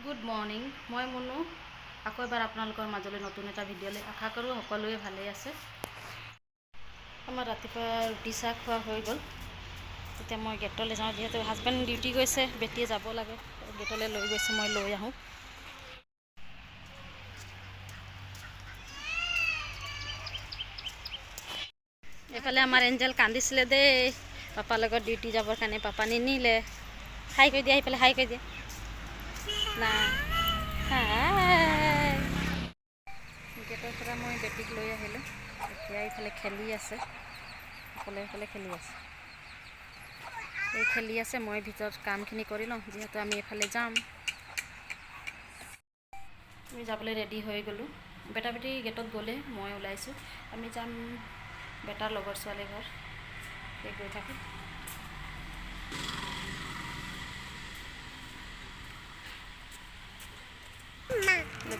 Good morning, মই মুনু আকৌ এবাৰ আপোনালোকৰ মাজলৈ নতুন এটা ভিডিঅ'লৈ আশা কৰোঁ সকলোৱে ভালেই আছে। আমাৰ ৰাতিপুৱা ৰুটি চাহ খোৱা হৈ গ'ল। এতিয়া মই গেটলৈ যাওঁ, যিহেতু হাজবেণ্ড ডিউটি গৈছে, বেটিয়ে যাব লাগে, গেটলৈ লৈ গৈছে, মই লৈ আহোঁ। এইফালে আমাৰ এঞ্জেল কান্দিছিলে দেই, পাপাৰ লগত ডিউটি যাবৰ কাৰণে। পাপা নিনিলে। হাই কৈ দিয়া, সেইফালে হাই কৈ দিয়া না। গেটৰ পৰা মই বেটিক লৈ আহিলোঁ। এতিয়া এইফালে খেলি আছে, সকলোৱে এইফালে খেলি আছে। এই খেলি আছে, মই ভিতৰত কামখিনি কৰি লওঁ, যিহেতু আমি এইফালে যাম। আমি যাবলৈ ৰেডি হৈ গ'লোঁ। বেটা বেটি গেটত গ'লে মই ওলাইছোঁ। আমি যাম বেটাৰ লগৰ ছোৱালী ঘৰ, সেই গৈ থাকোঁ।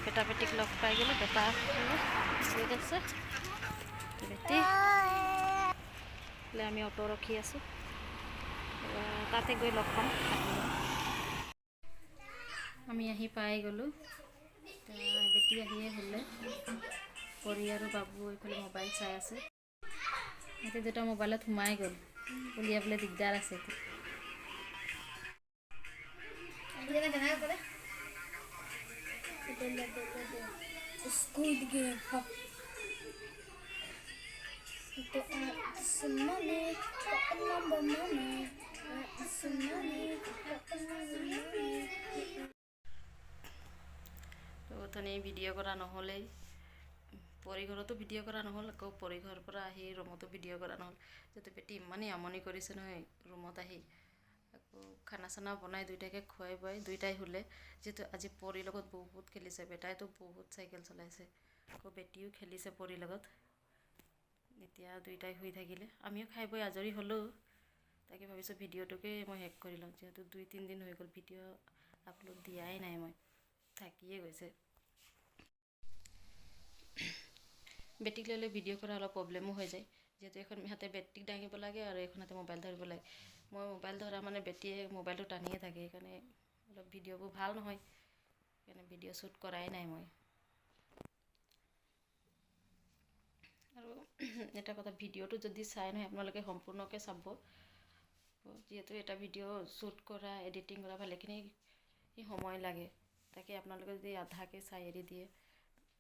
বেটা বেটিক লগ পাই গ'লোঁ। বেটা গৈ আছে, বেটি আমি অটো ৰখি আছোঁ, তাতে গৈ লগ পাম। আমি আহি পাই গ'লোঁ। বেটি আহিয়ে হ'লে পৰি আৰু বাবু এইফালে মোবাইল চাই আছে। এতিয়া যেতিয়া মোবাইলত সোমাই গ'ল, উলিয়াবলৈ দিগদাৰ আছে। অথনি ভিডিঅ' কৰা নহ'লেই, পৰিঘৰতো ভিডিঅ' কৰা নহ'ল, আকৌ পৰিঘৰৰ পৰা আহি ৰুমতো ভিডিঅ' কৰা নহ'ল। যিহেতু বেটি ইমানেই আমনি কৰিছে নহয় ৰুমত আহি। আকৌ খানা চানা বনাই দুইটাকে খুৱাই বুৱাই দুইটাই শুলে। যিহেতু আজি পৰিৰ লগত বহুত খেলিছে, বেটাইতো বহুত চাইকেল চলাইছে, আকৌ বেটিও খেলিছে পৰিৰ লগত। এতিয়া দুইটাই শুই থাকিলে, আমিও খাই বৈ আজৰি হ'লোঁ। তাকে ভাবিছোঁ ভিডিঅ'টোকে মই শেষ কৰি লওঁ, যিহেতু 2-3 দিন হৈ গ'ল ভিডিঅ' আপলোড দিয়াই নাই, মই থাকিয়ে গৈছে। বেটিক লৈ ভিডিঅ' কৰা অলপ প্ৰব্লেমো হৈ যায়, যিহেতু এখন হাতে বেটিক দাঙিব লাগে আৰু এখন হাতে মোবাইল ধৰিব লাগে। মই মোবাইল ধৰা মানে বেটিয়ে মোবাইলটো টানিয়ে থাকে, সেইকাৰণে অলপ ভিডিঅ'বোৰ ভাল নহয়, সেইকাৰণে ভিডিঅ' শ্বুট কৰাই নাই মই। আৰু এটা কথা, ভিডিঅ'টো যদি চাই নহয় আপোনালোকে সম্পূৰ্ণকৈ চাব, যিহেতু এটা ভিডিঅ' শ্বুট কৰা, এডিটিং কৰা ভালেখিনি সময় লাগে। তাকে আপোনালোকে যদি আধাকৈ চাই এৰি দিয়ে,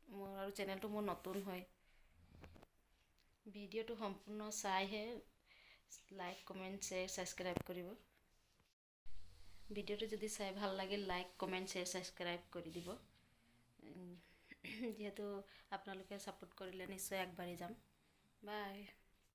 মোৰ আৰু চেনেলটো মোৰ নতুন হয়, ভিডিঅ'টো সম্পূৰ্ণ চাইহে লাইক কমেণ্ট শ্বেয়াৰ ছাবস্ক্ৰাইব কৰিব। ভিডিঅ'টো যদি চাই ভাল লাগে, লাইক কমেণ্ট শ্বেয়াৰ ছাবস্ক্ৰাইব কৰি দিব, যিহেতু আপোনালোকে ছাপোৰ্ট কৰিলে নিশ্চয় আগবাঢ়ি যাম। বাই।